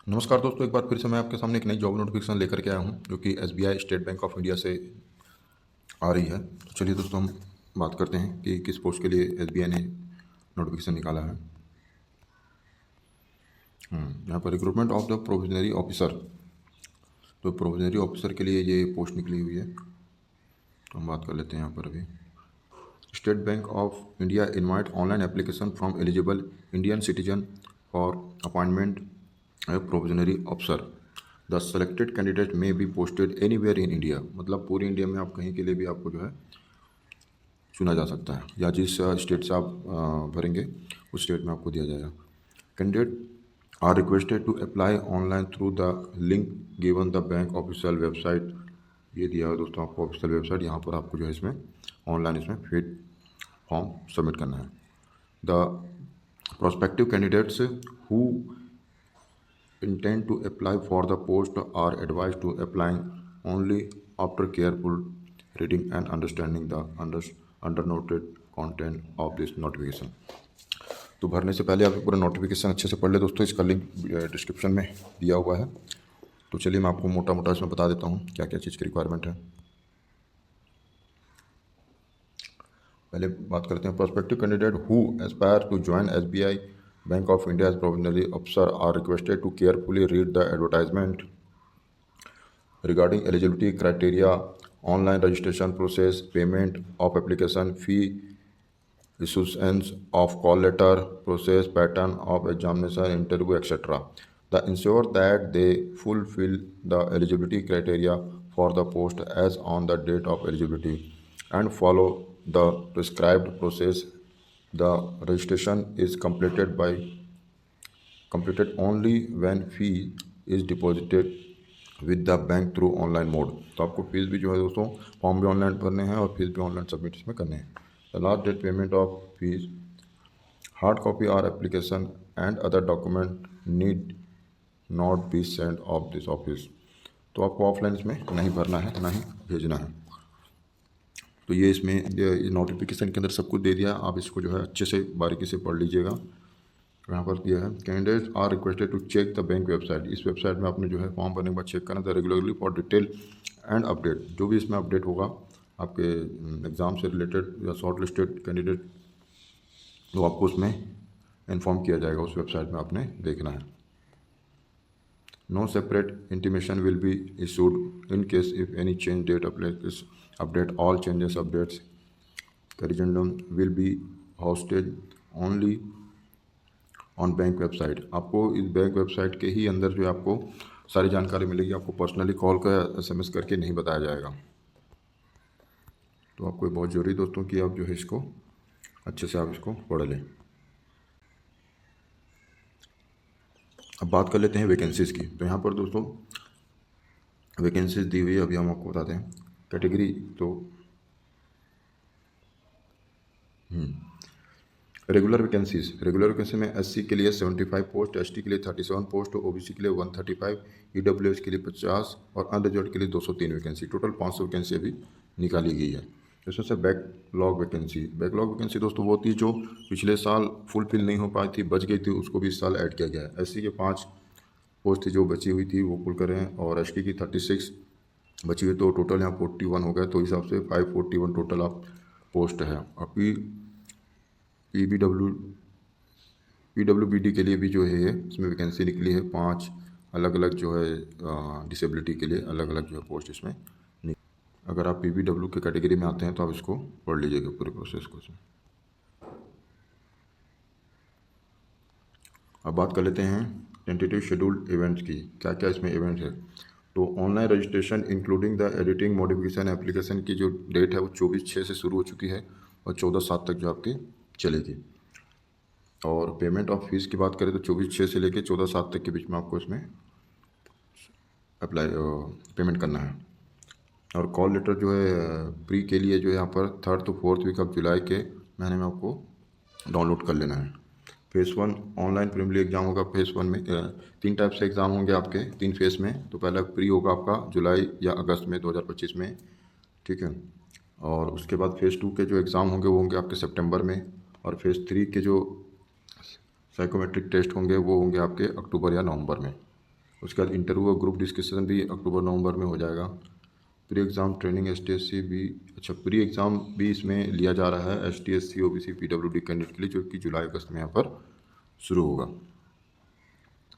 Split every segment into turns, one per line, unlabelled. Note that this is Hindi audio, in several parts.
नमस्कार दोस्तों, एक बार फिर से मैं आपके सामने एक नई जॉब नोटिफिकेशन लेकर के आया हूं जो कि SBI state bank of India से आ रही है। तो चलिए दोस्तों, हम बात करते हैं कि किस पोस्ट के लिए एसबीआई ने नोटिफिकेशन निकाला है। यहाँ पर recruitment of the provisionary officer, तो प्रोविजनरी ऑफिसर के लिए ये पोस्ट निकली हुई है। तो हम बात कर लेते हैं यहाँ पर अभी। State bank of India invite online application from eligible Indian citizen for appointment a provisionary officer. The selected candidate may be posted anywhere in India, मतलब पूरी इंडिया में आप कहीं के लिए भी आपको जो है चुना जा सकता है, या जिस स्टेट से आप भरेंगे उस स्टेट में आपको दिया जाएगा। Candidate are requested to apply online through the link given the bank official website. ये दिया है दोस्तों आपको ऑफिशियल वेबसाइट, यहाँ पर आपको जो है इसमें ऑनलाइन इसमें फिट फॉर्म सबमिट करना है। The prospective candidates who intend to apply for the post are advised to applying only after careful reading and understanding the undernoted content of this notification। तो भरने से पहले आप पूरा नोटिफिकेशन अच्छे से पढ़ ले दोस्तों, इसका लिंक डिस्क्रिप्शन में दिया हुआ है। तो चलिए मैं आपको मोटा मोटा इसमें बता देता हूँ क्या क्या चीज़ की रिक्वायरमेंट है। पहले बात करते हैं prospective candidate who aspire to join SBI bank of India as provisionary officer are requested to carefully read the advertisement regarding eligibility criteria, online registration process, payment of application fee, issuance of call letter, process, pattern of examination, interview, etc. The ensure that they fulfill the eligibility criteria for the post as on the date of eligibility and follow the prescribed process. The registration is completed only when fee is deposited with the bank through online mode. तो आपको फीस भी जो है दोस्तों फॉर्म भी ऑनलाइन भरने हैं और फीस भी ऑनलाइन सबमिट इसमें करने हैं। The last date payment of fees, hard copy और application and other document need not be send of this office. तो आपको ऑफलाइन इसमें नहीं भरना है, ना ही भेजना है। तो ये इसमें नोटिफिकेशन के अंदर सब कुछ दे दिया, आप इसको जो है अच्छे से बारीकी से पढ़ लीजिएगा। यहाँ पर दिया है candidates are requested to check the bank website. इस वेबसाइट में आपने जो है फॉर्म भरने के बाद चेक करना था regularly for detail and update. जो भी इसमें अपडेट होगा आपके एग्ज़ाम से रिलेटेड या शॉर्ट लिस्टेड कैंडिडेट, तो आपको उसमें इन्फॉर्म किया जाएगा, उस वेबसाइट में आपने देखना है। No separate intimation will be issued in case if any change date update all changes updates corrigendum will be hosted only on bank website. आपको इस बैंक वेबसाइट के ही अंदर जो है आपको सारी जानकारी मिलेगी, आपको पर्सनली कॉल कर एसएमएस करके नहीं बताया जाएगा। तो आपको बहुत ज़रूरी दोस्तों कि आप जो है इसको अच्छे से आप इसको पढ़ लें। अब बात कर लेते हैं वैकेंसीज़ की। तो यहाँ पर दोस्तों वैकेंसीज दी हुई है, अभी हम आपको बताते हैं कैटेगरी। तो रेगुलर वैकेंसी में एससी के लिए 75 पोस्ट, एसटी के लिए 37 पोस्ट, ओबीसी के लिए 135, ईडब्ल्यूएस के लिए 50 और अनरिजर्व के लिए 203 वैकेंसी। टोटल 500 वैकेंसी अभी निकाली गई है। इसमें से बैकलॉग वैकेंसी दोस्तों वो थी जो पिछले साल फुलफिल नहीं हो पाई थी, बच गई थी, उसको भी इस साल ऐड किया गया है। एससी के 5 पोस्ट थी जो बची हुई थी वो फुल करें, और एसटी की 36 बची हुई, तो टोटल यहाँ 41 हो गया। तो हिसाब से 541 टोटल आप पोस्ट है। अभी पीडब्ल्यूबीडी के लिए भी जो है इसमें वैकेंसी निकली है 5 अलग अलग जो है डिसेबिलिटी के लिए अलग अलग जो है पोस्ट इसमें। अगर आप पीबीडब्ल्यू के कैटेगरी में आते हैं तो आप इसको पढ़ लीजिएगा पूरे प्रोसेस को। अब बात कर लेते हैं टेंटेटिव शेड्यूल्ड इवेंट्स की, क्या क्या इसमें इवेंट है। तो online registration including the editing modification application की जो डेट है वो 24/6 से शुरू हो चुकी है और 14/7 तक जो आपकी चलेगी। और पेमेंट ऑफ फीस की बात करें तो 24/6 से लेकर 14/7 तक के बीच में आपको इसमें अप्लाई पेमेंट करना है। और कॉल लेटर जो है प्री के लिए जो है यहाँ पर 3rd to 4th week of July के महीने में आपको डाउनलोड कर लेना है। फेज़ 1 ऑनलाइन प्रीलिमिनरी एग्ज़ाम होगा। फेज़ 1 में 3 टाइप से एग्ज़ाम होंगे आपके 3 फेज़ में। तो पहला प्री होगा आपका जुलाई या अगस्त में 2025 में, ठीक है। और उसके बाद फेज़ 2 के जो एग्ज़ाम होंगे वो होंगे आपके सितंबर में। और फेज़ 3 के जो साइकोमेट्रिक टेस्ट होंगे वो होंगे आपके अक्टूबर या नवंबर में। उसके बाद इंटरव्यू और ग्रुप डिस्कशन भी अक्टूबर नवंबर में हो जाएगा। प्री एग्ज़ाम ट्रेनिंग STSC भी, अच्छा प्री एग्ज़ाम भी इसमें लिया जा रहा है STSC OBC PWD कैंडिडेट के लिए, जो कि जुलाई अगस्त में यहाँ पर शुरू होगा।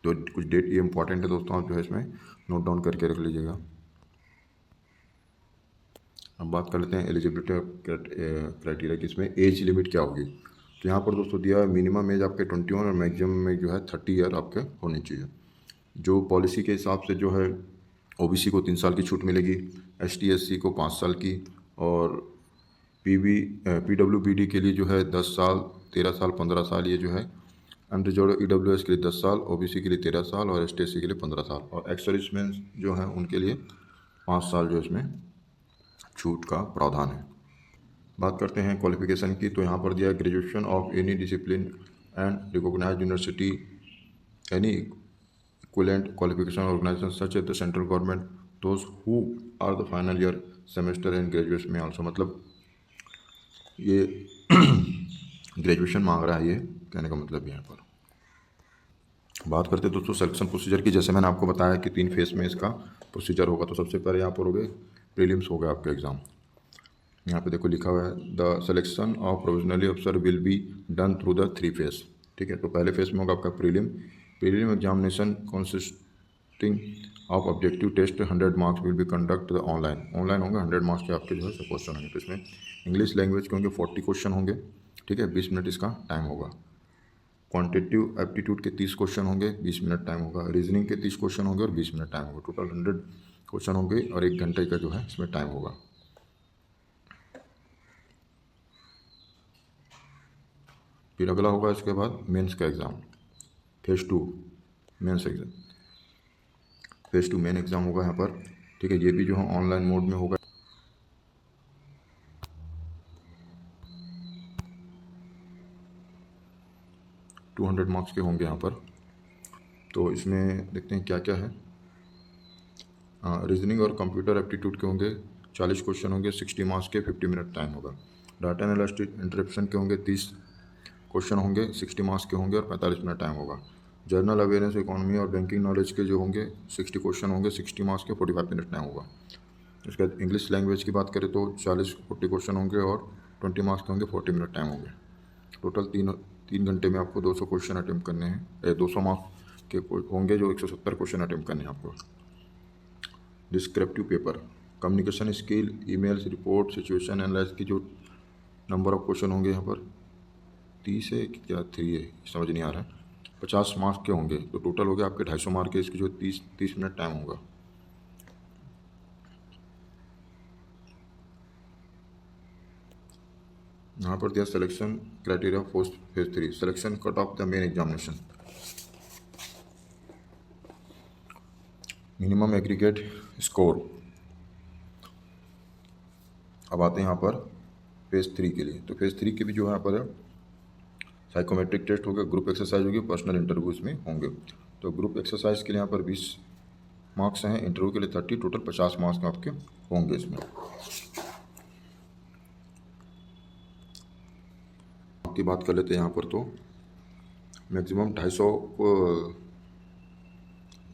तो कुछ डेट ये इंपॉर्टेंट है दोस्तों, आप जो है इसमें नोट डाउन करके रख लीजिएगा। अब बात कर लेते हैं एलिजिबिलिटी क्राइटेरिया की, इसमें एज लिमिट क्या होगी। तो यहाँ पर दोस्तों दिया है मिनिमम एज आपके 21 और मैक्सिमम में जो है 30 ईयर आपके होनी चाहिए। जो पॉलिसी के हिसाब से जो है OBC को 3 साल की छूट मिलेगी, STSC को 5 साल की, और PWBD के लिए जो है 10 साल, 13 साल, 15 साल ये जो है, अनरिजर्व EWS के लिए 10 साल, OBC के लिए 13 साल और STSC के लिए 15 साल, और एक्स सर्विसमैन जो है उनके लिए 5 साल जो इसमें छूट का प्रावधान है। बात करते हैं क्वालिफिकेशन की, तो यहाँ पर दिया है graduation of any discipline and recognised university, any equivalent qualification organisation such as the central government, those who are the final year semester and graduation में आल्सो, मतलब ये ग्रेजुएशन मांग रहा है, ये कहने का मतलब यहाँ पर। बात करते हैं दोस्तों सिलेक्शन प्रोसीजर की, जैसे मैंने आपको बताया कि 3 फेज में इसका प्रोसीजर होगा। तो सबसे पहले यहाँ पर हो गए प्रीलिम्स हो गया आपका एग्ज़ाम, यहाँ पे देखो लिखा हुआ है द सिलेक्शन ऑफ प्रोविजनली अफसर will be done through the 3 phase. ठीक है, तो पहले फेज में होगा आपका prelim examination consisting of objective test 100 marks will be conducted online होंगे 100 मार्क्स के आपके जो है क्वेश्चन होंगे। तो इसमें इंग्लिश लैंग्वेज के होंगे 40 क्वेश्चन होंगे। ठीक है, 20 मिनट इसका टाइम होगा। क्वांटिटेटिव एप्टीट्यूड के 30 क्वेश्चन होंगे, 20 मिनट टाइम होगा। रीजनिंग के 30 क्वेश्चन होंगे और 20 मिनट टाइम होगा। टोटल 100 क्वेश्चन होंगे और 1 घंटे का जो है इसमें टाइम होगा। फिर अगला होगा इसके बाद मेंस का exam, phase 2 mains exam, phase 2 main exam होगा यहाँ पर। ठीक है, ये भी जो है ऑनलाइन मोड में होगा। टू 100 मार्क्स के होंगे यहाँ पर। तो इसमें देखते हैं क्या क्या है। रीजनिंग और कंप्यूटर एप्टीट्यूड के होंगे 40 क्वेश्चन होंगे, 60 मार्क्स के, 50 मिनट टाइम होगा। डाटा एनालिसिस इंटरप्शन के होंगे 30 क्वेश्चन होंगे, 60 मार्क्स के होंगे और 45 मिनट टाइम होगा। जर्नल अवेयरनेस, इकोनॉमी और बैंकिंग नॉलेज के जो होंगे 60 क्वेश्चन होंगे, 60 मार्क्स के, 45 मिनट टाइम होगा। उसके बाद इंग्लिश लैंग्वेज की बात करें तो 40 क्वेश्चन होंगे और 20 मार्क्स के होंगे, 40 मिनट टाइम होंगे। टोटल 3 घंटे में आपको 200 क्वेश्चन अटैम्प्ट करने हैं। 200 मार्क्स के होंगे जो 170 क्वेश्चन अटैम्प्ट करने हैं आपको। Descriptive paper, communication skill, emails, report, situation analyse की जो नंबर ऑफ क्वेश्चन होंगे यहाँ पर 30 है क्या 3 है समझ नहीं आ रहा है। 50 मार्क्स के होंगे, तो टोटल हो गया आपके 250 मार्क के। इसके जो 30 मिनट टाइम होगा। यहाँ पर दिया selection criteria post phase 3, selection cut off the main examination, minimum aggregate score. अब आते हैं यहाँ पर फेज 3 के लिए। तो फेज 3 के भी जो यहाँ पर है साइकोमेट्रिक टेस्ट होगा, ग्रुप एक्सरसाइज होगी, पर्सनल इंटरव्यू इसमें होंगे। तो ग्रुप एक्सरसाइज के लिए यहाँ पर 20 मार्क्स हैं, इंटरव्यू के लिए 30, टोटल 50 मार्क्स आपके होंगे इसमें। आपकी बात कर लेते हैं यहाँ पर, तो मैक्सिमम 250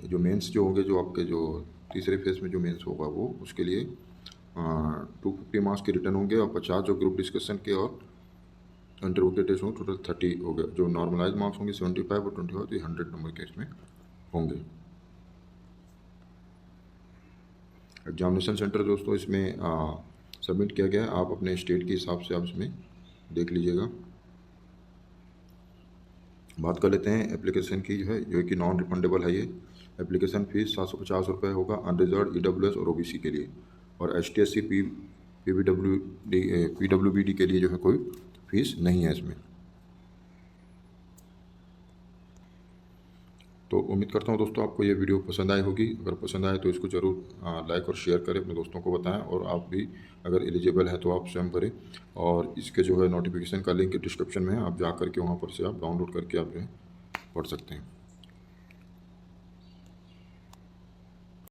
जो मेंस जो होंगे, जो आपके जो तीसरे फेज में जो मेंस होगा वो उसके लिए 250 मार्क्स के रिटर्न होंगे और 50 जो ग्रुप डिस्कशन के और इंटरव्यू के टेस्ट होंगे, टोटल 30 हो गया। जो नॉर्मलाइज मार्क्स होंगे 75 और 25, तो 100 नंबर के इसमें होंगे। एग्जामिनेशन सेंटर दोस्तों इसमें सबमिट किया गया है, आप अपने स्टेट के हिसाब से आप इसमें देख लीजिएगा। बात कर लेते हैं एप्लीकेशन की, जो कि नॉन रिफंडेबल है। ये एप्लीकेशन फ़ीस 750 रुपये होगा अनरिजर्व EWS और OBC के लिए, और STSC PWBD के लिए जो है कोई फीस नहीं है इसमें। तो उम्मीद करता हूँ दोस्तों आपको ये वीडियो पसंद आई होगी। अगर पसंद आए तो इसको ज़रूर लाइक और शेयर करें, अपने दोस्तों को बताएं, और आप भी अगर एलिजिबल है तो आप स्वयं भरें। और इसके जो है नोटिफिकेशन का लिंक डिस्क्रिप्शन में है, आप जा करके वहाँ पर से आप डाउनलोड करके आप जो है पढ़ सकते हैं।